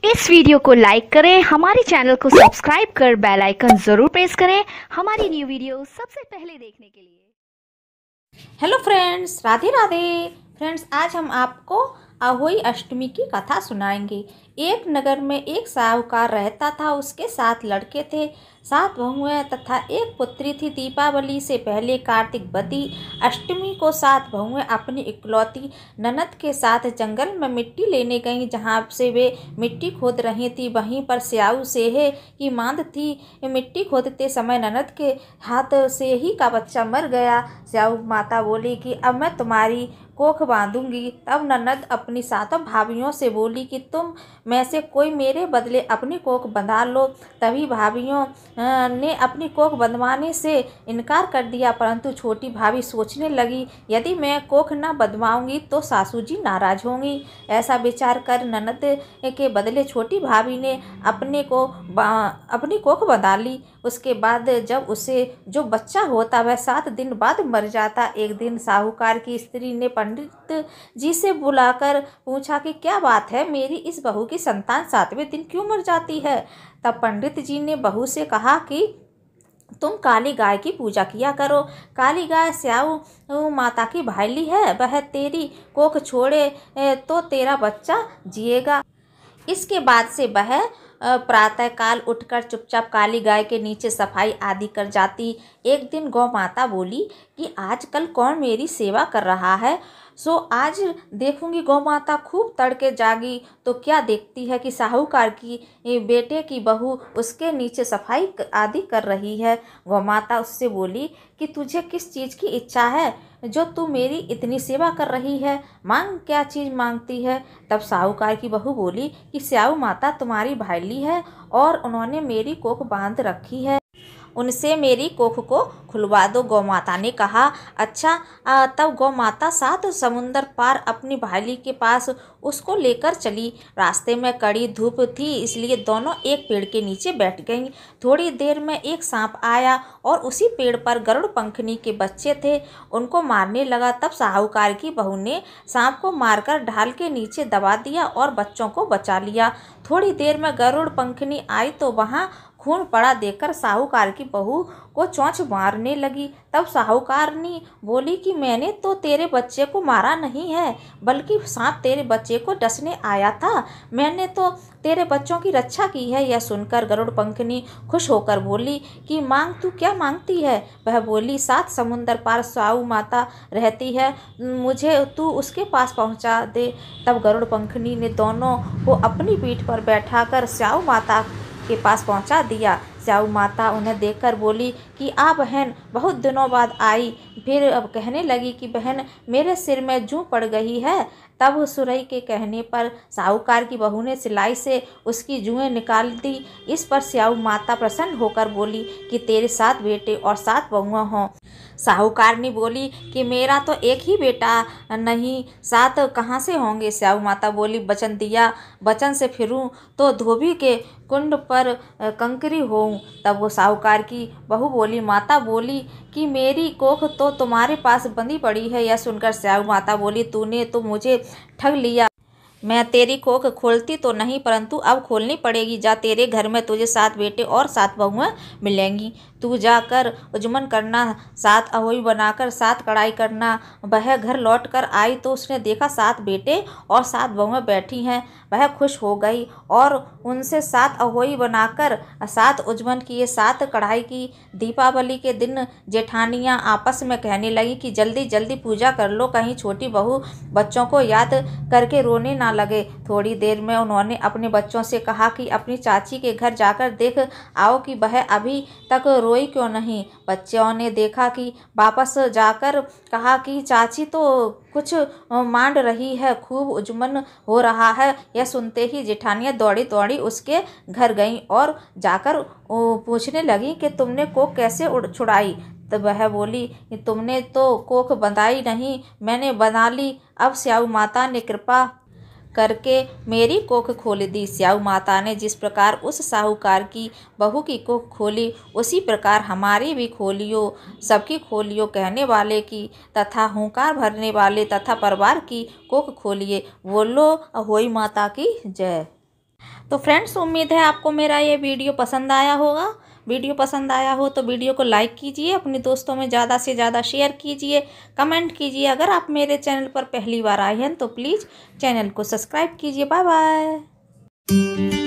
इस वीडियो को लाइक करें, हमारे चैनल को सब्सक्राइब कर बेल आइकन जरूर प्रेस करें हमारी न्यू वीडियो सबसे पहले देखने के लिए। Hello friends, Radhe Radhe. Friends, आज हम आपको अहोई अष्टमी की कथा सुनाएंगे। एक नगर में एक साहूकार रहता था। उसके 7 लड़के थे, 7 बहुएं तथा एक पुत्री थी। दीपावली से पहले कार्तिक बदी अष्टमी को 7 बहुएं अपनी इकलौती ननद के साथ जंगल में मिट्टी लेने गईं। जहाँ से वे मिट्टी खोद रही थी वहीं पर स्याऊ सेहे की मांद थी। मिट्टी खोदते समय ननद के हाथ से ही का बच्चा मर गया। स्याऊ माता बोली कि अब मैं तुम्हारी कोख बांधूंगी। तब ननद अपनी 7 भाभियों से बोली कि तुम में से कोई मेरे बदले अपनी कोख बंधा लो। तभी भाभियों ने अपनी कोख बंधवाने से इनकार कर दिया, परंतु छोटी भाभी सोचने लगी, यदि मैं कोख न बंधवाऊंगी तो सासू जी नाराज होंगी। ऐसा विचार कर ननद के बदले छोटी भाभी ने अपनी कोख बंधा ली। उसके बाद जब उसे जो बच्चा होता वह 7 दिन बाद मर जाता। एक दिन साहूकार की स्त्री ने पंडित जी से बुलाकर पूछा कि क्या बात है, मेरी इस बहू की संतान 7वें दिन क्यों मर जाती है। तब पंडित जी ने बहू से कहा कि तुम काली गाय की पूजा किया करो। काली गाय स्याऊ माता की भाईली है, वह तेरी कोख छोड़े तो तेरा बच्चा जिएगा। इसके बाद से वह प्रातःकाल उठकर चुपचाप काली गाय के नीचे सफाई आदि कर जाती। एक दिन गौ माता बोली कि आजकल कौन मेरी सेवा कर रहा है। सो आज देखूंगी। गौ माता खूब तड़के जागी तो क्या देखती है कि साहूकार की बेटे की बहू उसके नीचे सफाई आदि कर रही है। गौ माता उससे बोली कि तुझे किस चीज़ की इच्छा है जो तू मेरी इतनी सेवा कर रही है, मांग, क्या चीज़ मांगती है। तब साहूकार की बहू बोली कि स्याऊ माता तुम्हारी भाईली है और उन्होंने मेरी कोख बांध रखी है, उनसे मेरी कोख को खुलवा दो। गौ माता ने कहा, अच्छा। तब गौ माता 7 समुंदर पार अपनी भाईली के पास उसको लेकर चली। रास्ते में कड़ी धूप थी, इसलिए दोनों एक पेड़ के नीचे बैठ गईं। थोड़ी देर में एक सांप आया और उसी पेड़ पर गरुड़ पंखनी के बच्चे थे, उनको मारने लगा। तब साहूकार की बहू ने सांप को मारकर ढाल के नीचे दबा दिया और बच्चों को बचा लिया। थोड़ी देर में गरुड़ पंखनी आई तो वहाँ खून पड़ा देखकर साहूकार की बहू को चोंच मारने लगी। तब साहूकारनी बोली कि मैंने तो तेरे बच्चे को मारा नहीं है, बल्कि सांप तेरे बच्चे को डसने आया था। मैंने तो तेरे बच्चों की रक्षा की है। यह सुनकर गरुड़ पंखनी खुश होकर बोली कि मांग, तू क्या मांगती है। वह बोली, 7 समुंदर पार स्याऊ माता रहती है, मुझे तू उसके पास पहुंचा दे। तब गरुड़ पंखनी ने दोनों को अपनी पीठ पर बैठाकर स्याऊ माता के पास पहुंचा दिया। स्याऊ माता उन्हें देखकर बोली कि आ बहन, बहुत दिनों बाद आई। फिर अब कहने लगी कि बहन, मेरे सिर में जूं पड़ गई है। तब सुरई के कहने पर साहूकार की बहू ने सिलाई से उसकी जुएं निकाल दी। इस पर स्याऊ माता प्रसन्न होकर बोली कि तेरे 7 बेटे और 7 बहुएं हों। साहूकारनी बोली कि मेरा तो एक ही बेटा नहीं, 7 कहाँ से होंगे। स्याऊ माता बोली, वचन दिया, वचन से फिरूं तो धोबी के कुंड पर कंकरी होऊं। तब वो साहूकार की बहू बोली, माता बोली कि मेरी कोख तो तुम्हारे पास बंधी पड़ी है। यह सुनकर स्याऊ माता बोली, तूने तो मुझे ठग लिया। मैं तेरी कोख खोलती तो नहीं, परंतु अब खोलनी पड़ेगी। जा, तेरे घर में तुझे 7 बेटे और 7 बहुएं मिलेंगी। तू जाकर उजमन करना, 7 अहोई बनाकर 7 कढ़ाई करना। वह घर लौट कर आई तो उसने देखा 7 बेटे और 7 बहुएं बैठी हैं। वह खुश हो गई और उनसे 7 अहोई बनाकर 7 उजमन किए, 7 कढ़ाई की। दीपावली के दिन जेठानियाँ आपस में कहने लगी कि जल्दी जल्दी पूजा कर लो, कहीं छोटी बहू बच्चों को याद करके रोने ना लगे। थोड़ी देर में उन्होंने अपने बच्चों से कहा कि अपनी चाची के घर जाकर देख आओ कि वह अभी तक रोई क्यों नहीं। बच्चों ने देखा कि वापस जाकर कहा कि चाची तो कुछ मांड रही है, खूब उजमन हो रहा है। यह सुनते ही जेठानियाँ दौड़ी दौड़ी उसके घर गईं और जाकर पूछने लगी कि तुमने कोख कैसे छुड़ाई। तब वह बोली कि तुमने तो कोख बंधाई नहीं, मैंने बना ली। अब स्याऊ माता ने कृपा करके मेरी कोख खोल दी। स्याऊ माता ने जिस प्रकार उस साहूकार की बहू की कोख खोली, उसी प्रकार हमारी भी खोलियो, सबकी खोलियो, कहने वाले की तथा हुंकार भरने वाले तथा परिवार की कोख खोलिए। बोलो अहोई माता की जय। तो फ्रेंड्स, उम्मीद है आपको मेरा ये वीडियो पसंद आया होगा। वीडियो पसंद आया हो तो वीडियो को लाइक कीजिए, अपने दोस्तों में ज़्यादा से ज़्यादा शेयर कीजिए, कमेंट कीजिए। अगर आप मेरे चैनल पर पहली बार आए हैं तो प्लीज़ चैनल को सब्सक्राइब कीजिए। Bye bye.